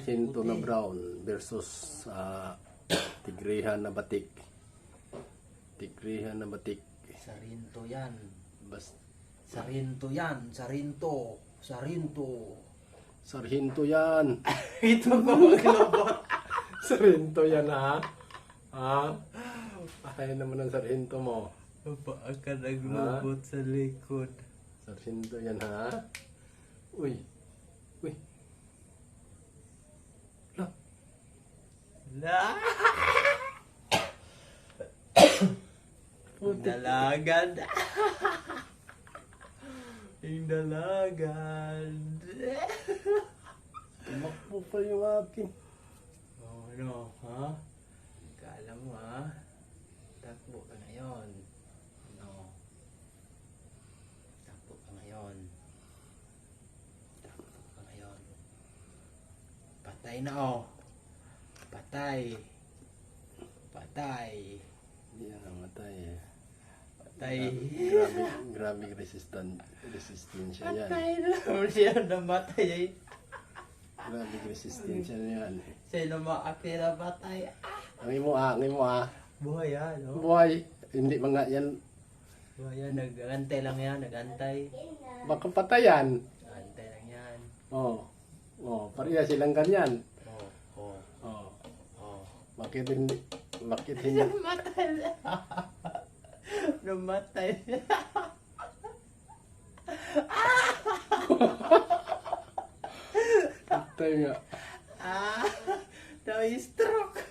Sarhinto na brown versus tigrihan na batik. Tigrihan na batik. Sarhinto yan. Bas Sarhinto yan. Sarhinto. Sarhinto. Sarhinto yan. Ito ko maglobot. Sarhinto yan ha. Ha? Ay naman ang sarhinto mo. Baka ka naglobot sa likod. Sarhinto yan ha. Uy. Uy. Lah. Na! Dalagan. Yung dalagan. Tumakbo pa yung akin. Oh, ano, ha? Kala mo, ha? Takbo ka ngayon. Ano? Takbo ka ngayon. Takbo ka ngayon. Patay na, oh. Patay. Patay. Hindi na namatay eh. Patay. Grabe resistensya yan. Patay na. Siya namatay, eh. Grabe resistensya yan. Sino maakira patay? Ang imo Buhay, ha? No? Buhay. Hindi mga yan. Buhay yan. Nag-antay lang yan. Nag-antay. Baka patayan. Nag-antay lang yan. Oh. Oh, pareha silang ganyan. Oh. Oh. Oh. Bakit hindi? Namatay na. Namatay na. Patay nga. Na-stroke.